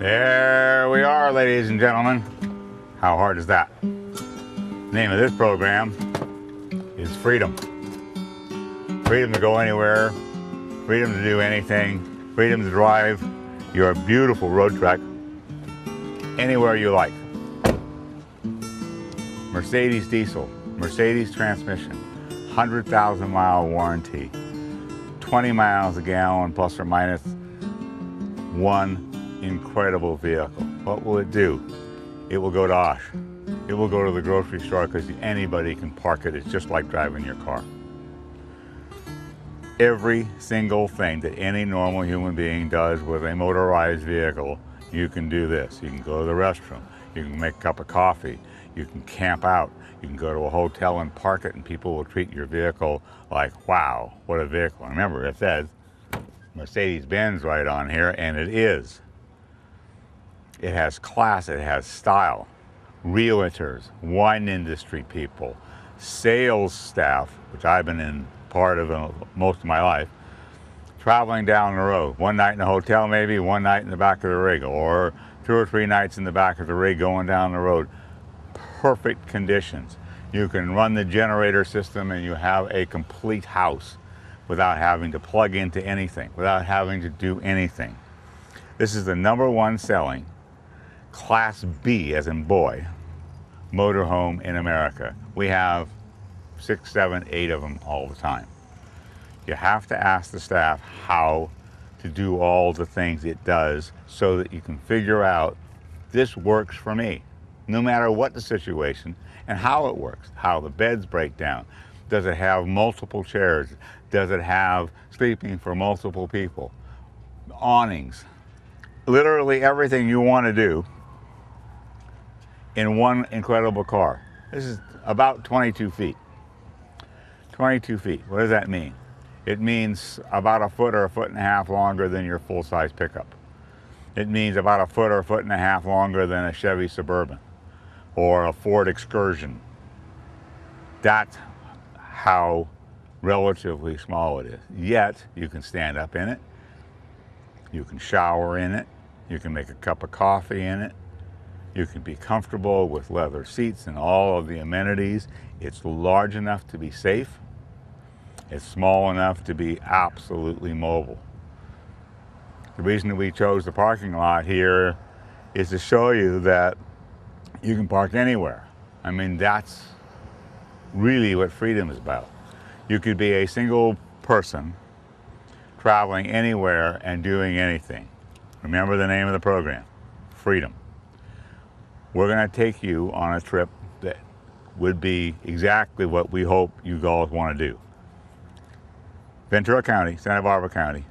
There we are, ladies and gentlemen. How hard is that? The name of this program is Freedom. Freedom to go anywhere, freedom to do anything, freedom to drive your beautiful road trek anywhere you like. Mercedes diesel, Mercedes transmission, 100,000 mile warranty, 20 miles a gallon plus or minus. One incredible vehicle. What will it do? It will go to Osh. It will go to the grocery store because anybody can park it. It's just like driving your car. Every single thing that any normal human being does with a motorized vehicle, you can do this. You can go to the restroom. You can make a cup of coffee. You can camp out. You can go to a hotel and park it, and people will treat your vehicle like, wow, what a vehicle. Remember, it says Mercedes-Benz right on here, and it is. It has class, it has style. Realtors, wine industry people, sales staff, which I've been in part of most of my life, traveling down the road. One night in a hotel maybe, one night in the back of the rig, or 2 or 3 nights in the back of the rig going down the road. Perfect conditions. You can run the generator system and you have a complete house without having to plug into anything, without having to do anything. This is the #1 selling Class B, as in boy, motorhome in America. We have 6, 7, 8 of them all the time. You have to ask the staff how to do all the things it does so that you can figure out this works for me, no matter what the situation, and how it works, how the beds break down. Does it have multiple chairs? Does it have sleeping for multiple people? Awnings. Literally everything you want to do in one incredible car. This is about 22 feet. 22 feet. What does that mean? It means about a foot or a foot and a half longer than your full-size pickup. It means about a foot or a foot and a half longer than a Chevy Suburban or a Ford Excursion. That's how relatively small it is. Yet, you can stand up in it, you can shower in it, you can make a cup of coffee in it, you can be comfortable with leather seats and all of the amenities. It's large enough to be safe. It's small enough to be absolutely mobile. The reason that we chose the parking lot here is to show you that you can park anywhere. I mean, that's really what freedom is about. You could be a single person traveling anywhere and doing anything. Remember the name of the program, Freedom. We're going to take you on a trip that would be exactly what we hope you guys want to do. Ventura County, Santa Barbara County,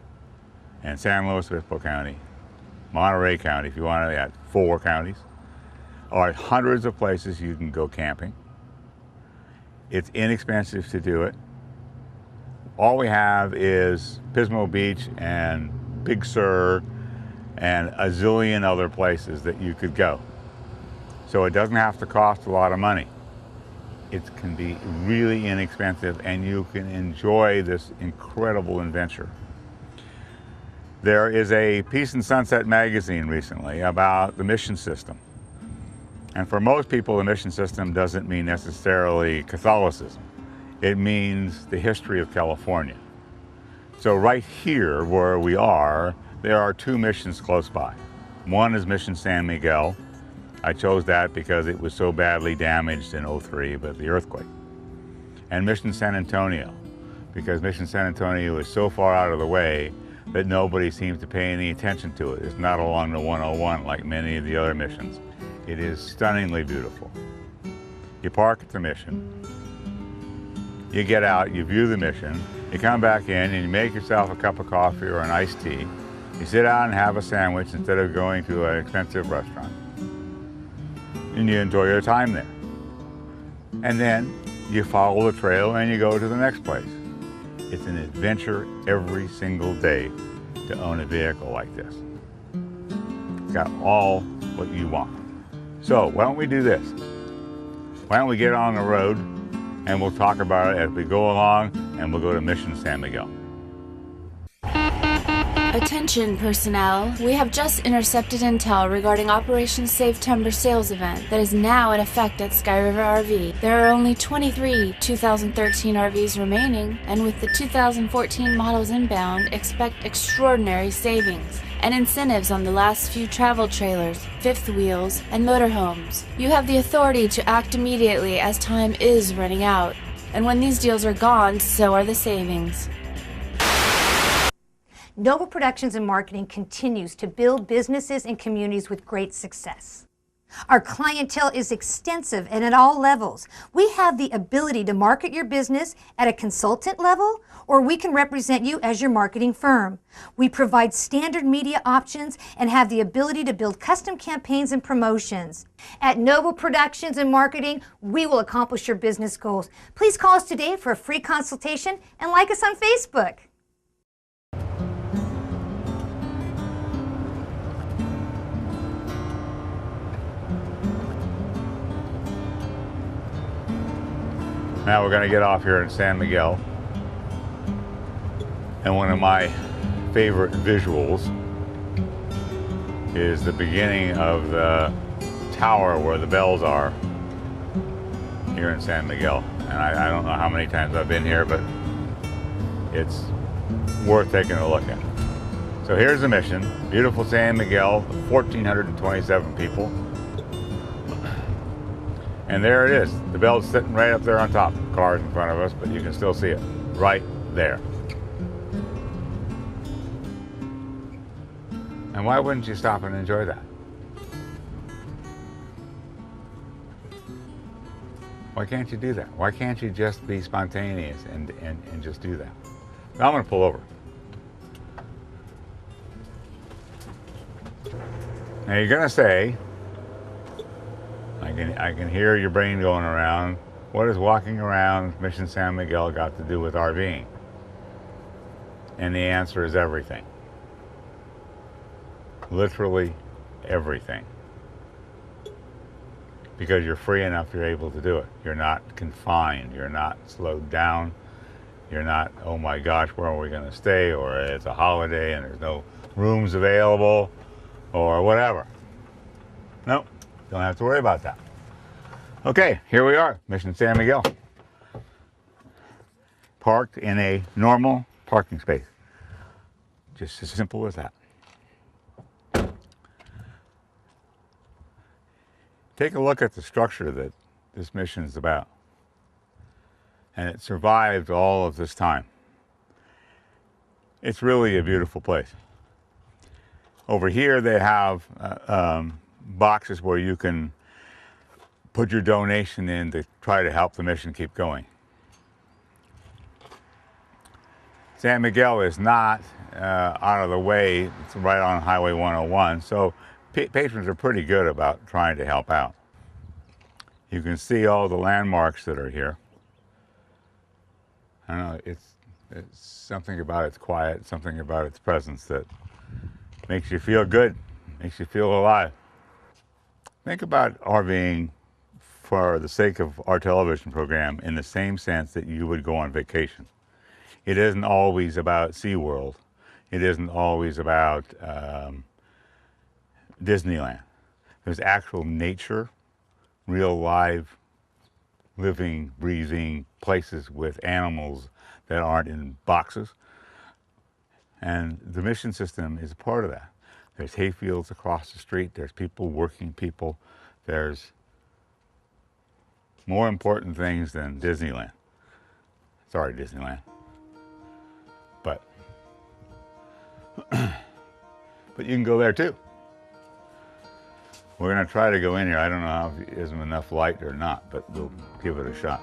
and San Luis Obispo County, Monterey County, if you want to add 4 counties, are hundreds of places you can go camping. It's inexpensive to do it. All we have is Pismo Beach and Big Sur and a zillion other places that you could go. So it doesn't have to cost a lot of money. It can be really inexpensive and you can enjoy this incredible adventure. There is a piece in Sunset magazine recently about the mission system. And for most people, the mission system doesn't mean necessarily Catholicism. It means the history of California. So right here where we are, there are 2 missions close by. One is Mission San Miguel. I chose that because it was so badly damaged in '03 by the earthquake. And Mission San Antonio, because Mission San Antonio is so far out of the way that nobody seems to pay any attention to it. It's not along the 101 like many of the other missions. It is stunningly beautiful. You park at the mission, you get out, you view the mission, you come back in and you make yourself a cup of coffee or an iced tea. You sit down and have a sandwich instead of going to an expensive restaurant. And you enjoy your time there. And then you follow the trail and you go to the next place. It's an adventure every single day to own a vehicle like this. It's got all what you want. So why don't we do this? Why don't we get on the road and we'll talk about it as we go along, and we'll go to Mission San Miguel. Attention personnel, we have just intercepted intel regarding Operation Safe Timber sales event that is now in effect at Sky River RV. There are only 23 2013 RVs remaining, and with the 2014 models inbound, expect extraordinary savings and incentives on the last few travel trailers, fifth wheels, and motorhomes. You have the authority to act immediately as time is running out, and when these deals are gone, so are the savings. Noble Productions and Marketing continues to build businesses and communities with great success. Our clientele is extensive and at all levels. We have the ability to market your business at a consultant level, or we can represent you as your marketing firm. We provide standard media options and have the ability to build custom campaigns and promotions. At Noble Productions and Marketing, we will accomplish your business goals. Please call us today for a free consultation and like us on Facebook. Now we're going to get off here in San Miguel, and one of my favorite visuals is the beginning of the tower where the bells are here in San Miguel. And I don't know how many times I've been here, but it's worth taking a look at. So here's the mission. Beautiful San Miguel, 1,427 people. And there it is. The bell's sitting right up there on top. Cars in front of us, but you can still see it right there. And why wouldn't you stop and enjoy that? Why can't you do that? Why can't you just be spontaneous and just do that? Now I'm going to pull over. Now you're going to say, I can hear your brain going around. What has walking around Mission San Miguel got to do with RVing? And the answer is everything. Literally everything. Because you're free enough, you're able to do it. You're not confined. You're not slowed down. You're not, oh my gosh, where are we going to stay? Or it's a holiday and there's no rooms available or whatever. Nope. Don't have to worry about that. Okay, here we are, Mission San Miguel. Parked in a normal parking space. Just as simple as that. Take a look at the structure that this mission is about. And it survived all of this time. It's really a beautiful place. Over here they have boxes where you can put your donation in to try to help the mission keep going. San Miguel is not out of the way. It's right on Highway 101, so patrons are pretty good about trying to help out. You can see all the landmarks that are here. I don't know, it's something about its quiet, something about its presence that makes you feel good, makes you feel alive. Think about RVing for the sake of our television program in the same sense that you would go on vacation. It isn't always about SeaWorld. It isn't always about Disneyland. There's actual nature, real live, living, breathing places with animals that aren't in boxes. And the mission system is a part of that. There's hayfields across the street. There's people, working people. There's more important things than Disneyland. Sorry, Disneyland. But you can go there too. We're going to try to go in here. I don't know if there's enough light or not, but we'll give it a shot.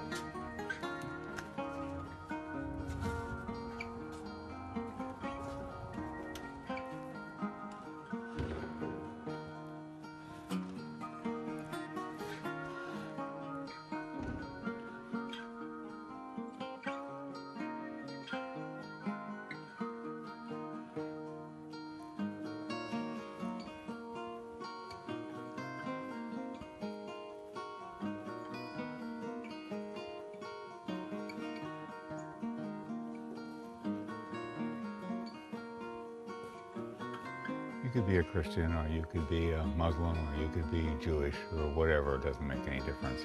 You could be a Christian, or you could be a Muslim, or you could be Jewish, or whatever. It doesn't make any difference.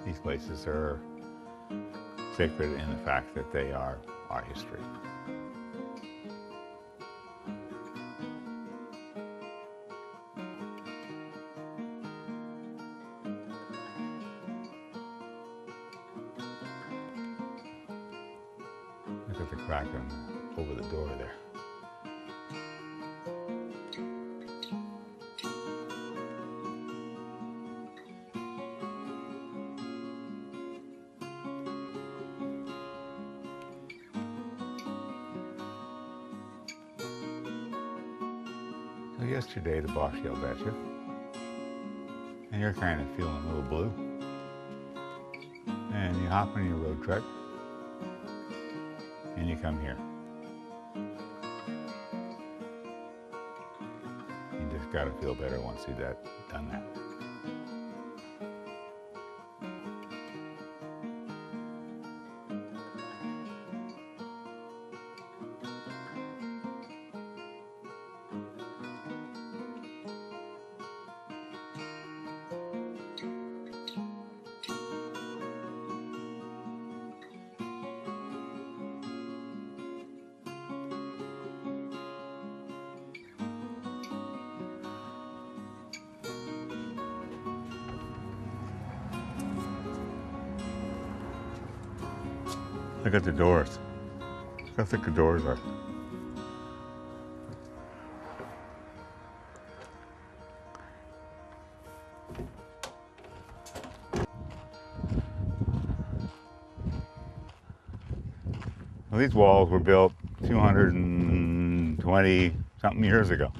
These places are sacred in the fact that they are our history. Look at the crack over the door there. So yesterday the boss yelled at you, and you're kind of feeling a little blue, and you hop on your road truck, and you come here. You just got to feel better once you've done that. Look at the doors. Look how thick the doors are. Well, these walls were built 220 something years ago.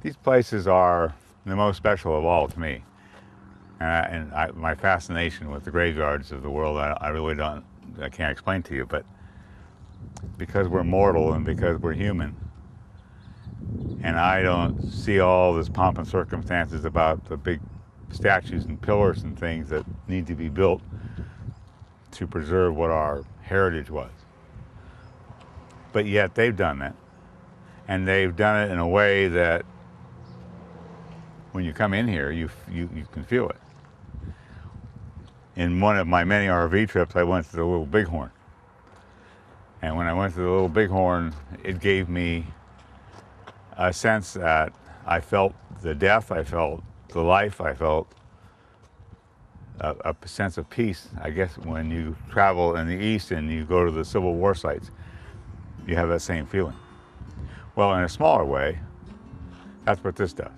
These places are the most special of all to me. My fascination with the graveyards of the world, I really don't, I can't explain to you, but because we're mortal and because we're human, and I don't see all this pomp and circumstances about the big statues and pillars and things that need to be built to preserve what our heritage was. But yet they've done that, and they've done it in a way that when you come in here, you can feel it. In one of my many RV trips, I went to the Little Bighorn. And when I went to the Little Bighorn, it gave me a sense that I felt the death, I felt the life, I felt a sense of peace. I guess when you travel in the East and you go to the Civil War sites, you have that same feeling. Well, in a smaller way, that's what this does.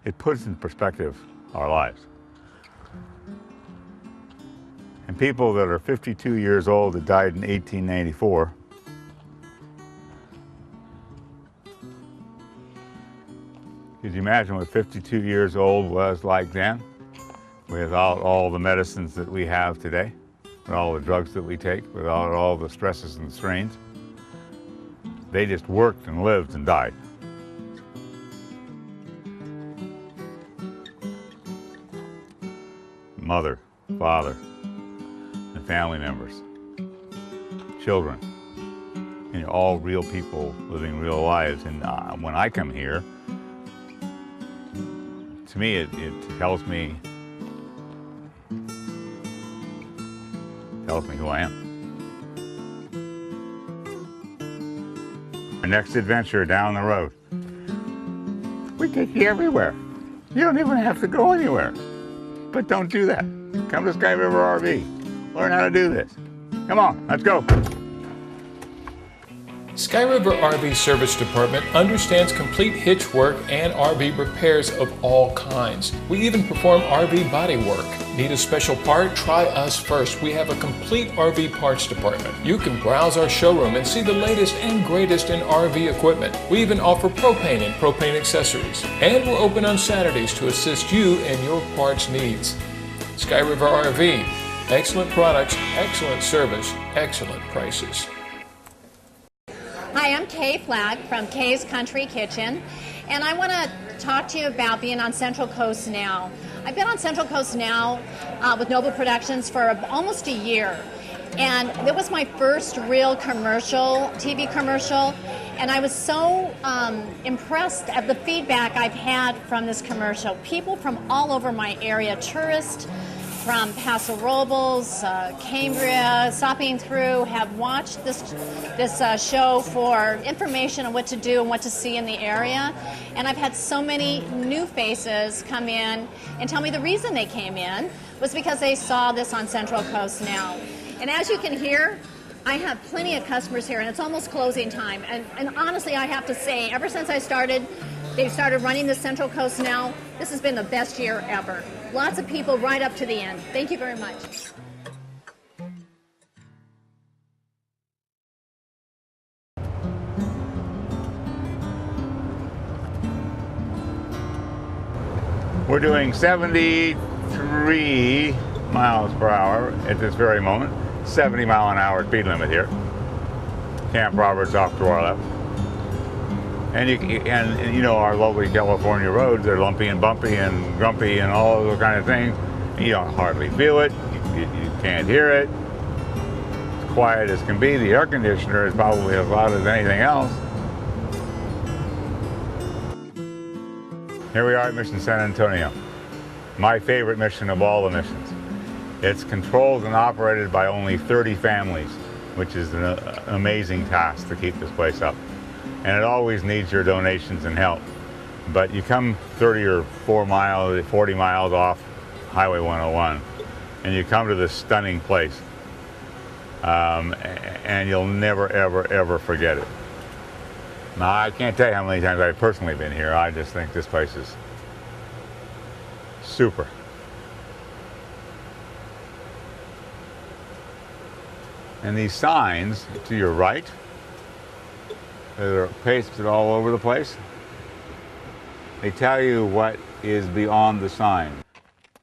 It puts in perspective our lives. And people that are 52 years old that died in 1894, could you imagine what 52 years old was like then? Without all the medicines that we have today, with all the drugs that we take, without all the stresses and strains. They just worked and lived and died. Mother, father, and family members, children, and all real people living real lives. And when I come here, to me, it tells me who I am. Our next adventure down the road. We take you everywhere. You don't even have to go anywhere. But don't do that. Come to Sky River RV. Learn how to do this. Come on, let's go. Sky River RV Service Department understands complete hitch work and RV repairs of all kinds. We even perform RV body work. Need a special part? Try us first. We have a complete RV parts department. You can browse our showroom and see the latest and greatest in RV equipment. We even offer propane and propane accessories. And we're open on Saturdays to assist you in your parts needs. Sky River RV. Excellent products, excellent service, excellent prices. Hi, I'm Kay Flagg from Kay's Country Kitchen, and I want to talk to you about being on Central Coast now. I've been on Central Coast now with Noble Productions for almost a year. And it was my first real commercial, TV commercial. And I was so impressed at the feedback I've had from this commercial. People from all over my area, tourists from Paso Robles, Cambria, stopping through, have watched this show for information on what to do and what to see in the area. And I've had so many new faces come in and tell me the reason they came in was because they saw this on Central Coast Now. And as you can hear, I have plenty of customers here, and it's almost closing time. And honestly, I have to say, ever since I started, they've started running the Central Coast Now, this has been the best year ever. Lots of people right up to the end. Thank you very much. We're doing 73 miles per hour at this very moment. 70-mile-an-hour speed limit here. Camp Roberts off to our left. And you know our lovely California roads, they're lumpy and bumpy and grumpy and all those kind of things. You don't hardly feel it. You can't hear it. It's quiet as can be. The air conditioner is probably as loud as anything else. Here we are at Mission San Antonio. My favorite mission of all the missions. It's controlled and operated by only 30 families, which is an amazing task to keep this place up. And it always needs your donations and help. But you come 30 or 40 miles off Highway 101, and you come to this stunning place. And you'll never, ever, ever forget it. Now, I can't tell you how many times I've personally been here. I just think this place is super. And these signs to your right, that are pasted all over the place, they tell you what is beyond the sign.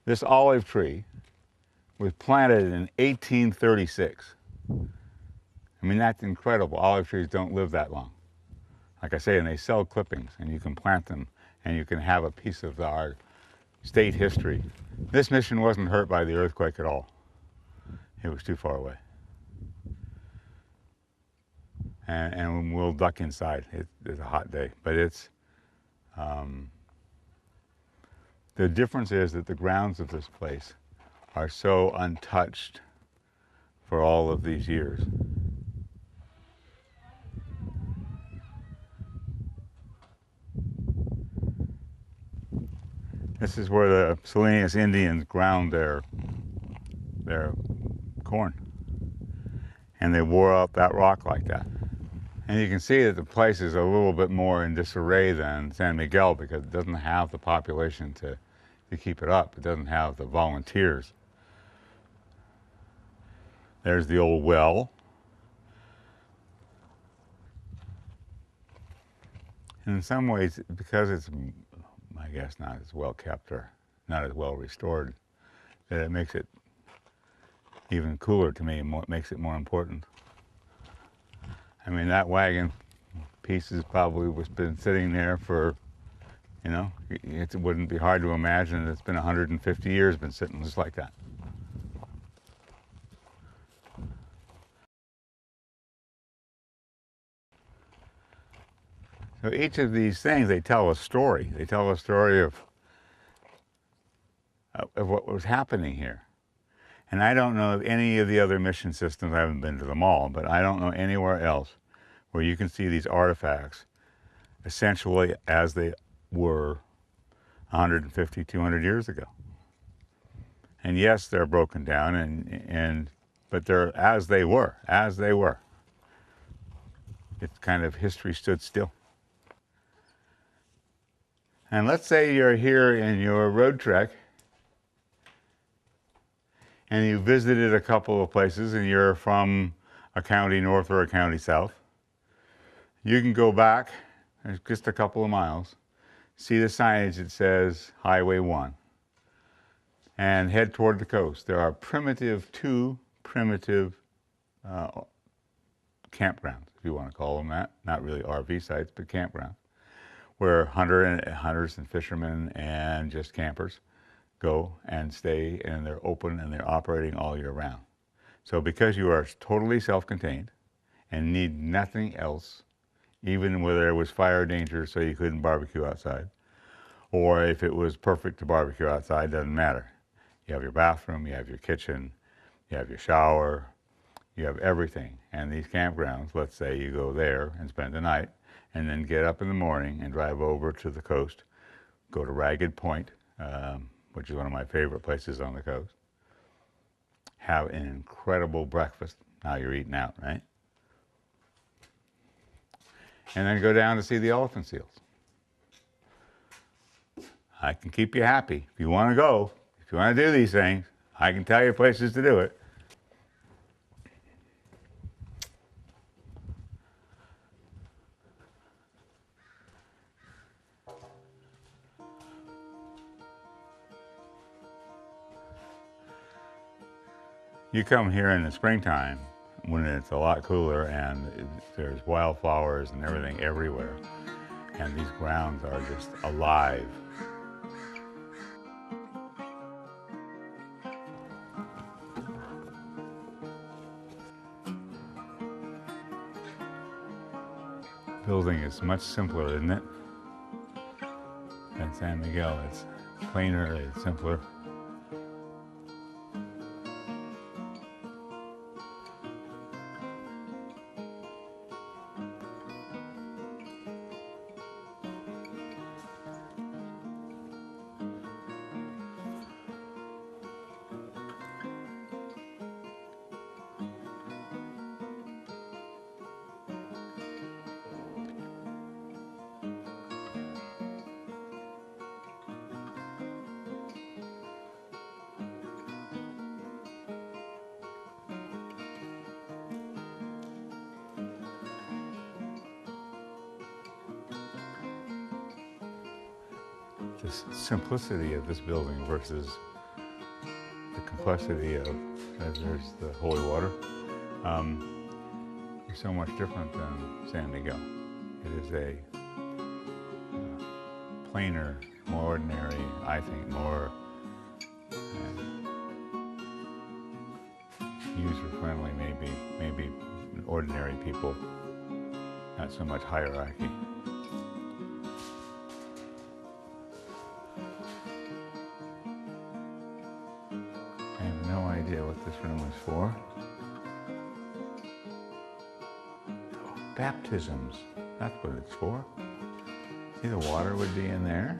This olive tree was planted in 1836. I mean, that's incredible. Olive trees don't live that long. Like I say, and they sell clippings, and you can plant them, and you can have a piece of our state history. This mission wasn't hurt by the earthquake at all. It was too far away. And we'll duck inside. It's a hot day, but it's, the difference is that the grounds of this place are so untouched for all of these years. This is where the Salinas Indians ground their corn. And they wore up that rock like that. And you can see that the place is a little bit more in disarray than San Miguel because it doesn't have the population to keep it up. It doesn't have the volunteers. There's the old well. And in some ways, because it's, I guess, not as well kept or not as well restored, that it makes it even cooler to me, and makes it more important. I mean, that wagon piece has probably been sitting there for, you know, it wouldn't be hard to imagine that it's been 150 years been sitting just like that. So each of these things, they tell a story. They tell a story of what was happening here. And I don't know of any of the other mission systems, I haven't been to them all, but I don't know anywhere else where you can see these artifacts essentially as they were 150, 200 years ago. And yes, they're broken down, but they're as they were. It's kind of history stood still. And let's say you're here in your road trek and you visited a couple of places and you're from a county north or a county south. You can go back just a couple of miles, see the signage that says Highway 1, and head toward the coast. There are two primitive campgrounds, if you want to call them that. Not really RV sites, but campgrounds, where hunters and fishermen and just campers go and stay, and they're open and they're operating all year round. So because you are totally self-contained and need nothing else, even where there was fire danger so you couldn't barbecue outside, or if it was perfect to barbecue outside, doesn't matter. You have your bathroom, you have your kitchen, you have your shower, you have everything. And these campgrounds, let's say you go there and spend the night, and then get up in the morning and drive over to the coast, go to Ragged Point, which is one of my favorite places on the coast, have an incredible breakfast. Now you're eating out, right? And then go down to see the elephant seals. I can keep you happy. If you want to go, if you want to do these things, I can tell you places to do it. You come here in the springtime when it's a lot cooler and there's wildflowers and everything everywhere, and these grounds are just alive. Building is much simpler, isn't it, than San Miguel. It's cleaner, it's simpler. The simplicity of this building versus the complexity of, there's the holy water, is so much different than San Miguel. It is a plainer, more ordinary, I think more user-friendly, maybe ordinary people, not so much hierarchy. What this room is for. Oh, baptisms, that's what it's for. See, the water would be in there.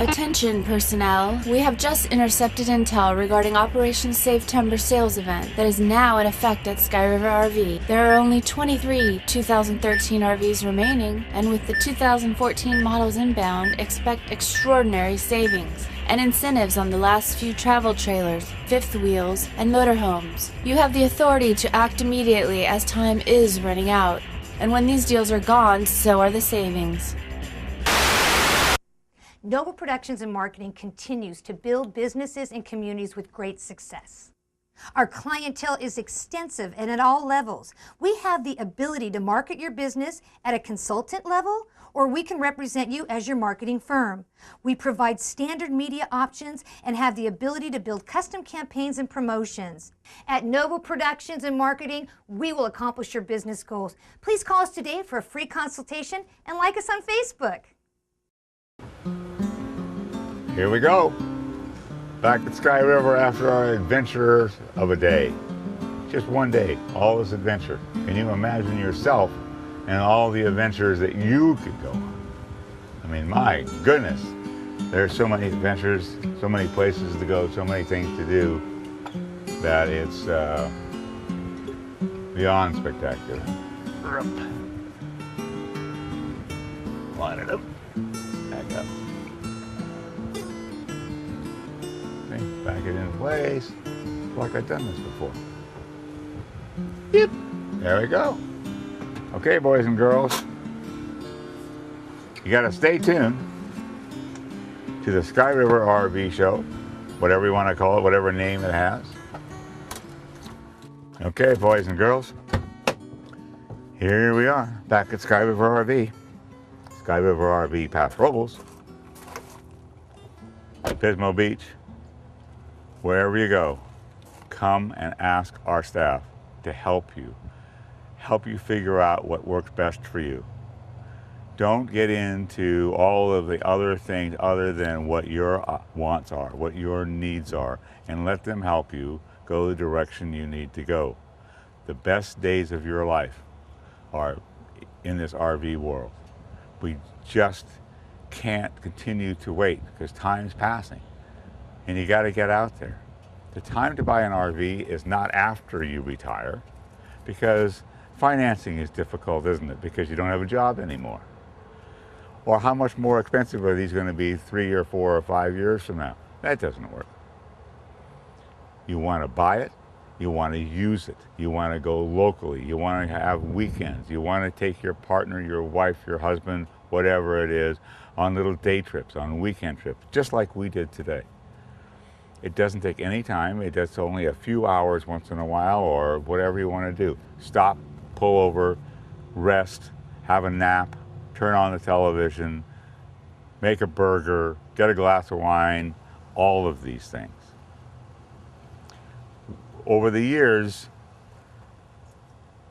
Attention personnel, we have just intercepted intel regarding Operation Safe Timber sales event that is now in effect at Sky River RV. There are only 23 2013 RVs remaining, and with the 2014 models inbound, expect extraordinary savings and incentives on the last few travel trailers, fifth wheels, and motorhomes. You have the authority to act immediately as time is running out, and when these deals are gone, so are the savings. Noble Productions and Marketing continues to build businesses and communities with great success. Our clientele is extensive and at all levels. We have the ability to market your business at a consultant level, or we can represent you as your marketing firm. We provide standard media options and have the ability to build custom campaigns and promotions. At Noble Productions and Marketing, we will accomplish your business goals. Please call us today for a free consultation and like us on Facebook. Here we go. Back at Sky River after our adventure of a day. Just one day, all this adventure. Can you imagine yourself and all the adventures that you could go on? I mean, my goodness, There's so many adventures, so many places to go, so many things to do that it's beyond spectacular. Line it up. Back up. Okay, back it in place. Like I've done this before. Yep. There we go. Okay, boys and girls. You gotta stay tuned to the Sky River RV show, whatever you want to call it, whatever name it has. Okay, boys and girls. Here we are, back at Sky River RV. Sky River RV Paso Robles, Pismo Beach, wherever you go, come and ask our staff to help you figure out what works best for you. Don't get into all of the other things other than what your wants are, what your needs are, and let them help you go the direction you need to go. The best days of your life are in this RV world. We just can't continue to wait because time's passing and you got to get out there. The time to buy an RV is not after you retire, because financing is difficult, isn't it? Because you don't have a job anymore. Or how much more expensive are these going to be 3 or 4 or 5 years from now? That doesn't work. You want to buy it, you want to use it, you want to go locally, you want to have weekends, you want to take your partner, your wife, your husband, whatever it is, on little day trips, on weekend trips, just like we did today. It doesn't take any time, it does only a few hours once in a while, or whatever you want to do. Stop, pull over, rest, have a nap, turn on the television, make a burger, get a glass of wine, all of these things. Over the years,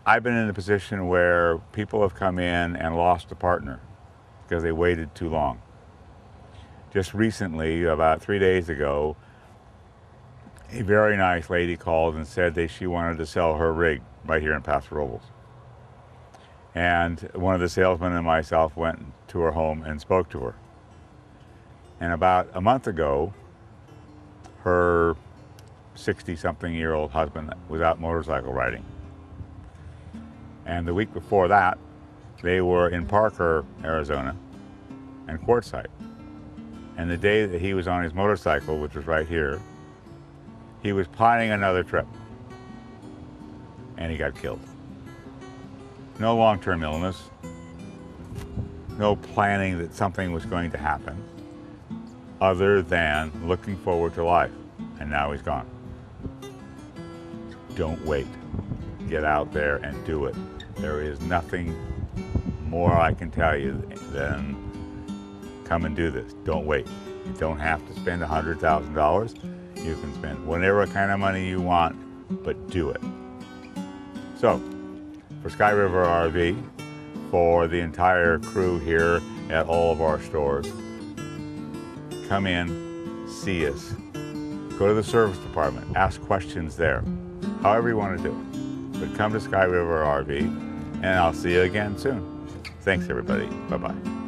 I've been in a position where people have come in and lost a partner because they waited too long. Just recently, about 3 days ago, a very nice lady called and said that she wanted to sell her rig right here in Paso Robles. And one of the salesmen and myself went to her home and spoke to her. And about a month ago, her 60-something-year-old husband was out motorcycle riding. And the week before that, they were in Parker, Arizona, and Quartzsite. And the day that he was on his motorcycle, which was right here, he was planning another trip, and he got killed. No long-term illness, no planning that something was going to happen, other than looking forward to life, and now he's gone. Don't wait. Get out there and do it. There is nothing more I can tell you than come and do this. Don't wait. You don't have to spend $100,000. You can spend whatever kind of money you want, but do it. So, for Sky River RV, for the entire crew here at all of our stores, come in, see us, go to the service department, ask questions there, however you want to do it. But come to Sky River RV, and I'll see you again soon. Thanks, everybody. Bye-bye.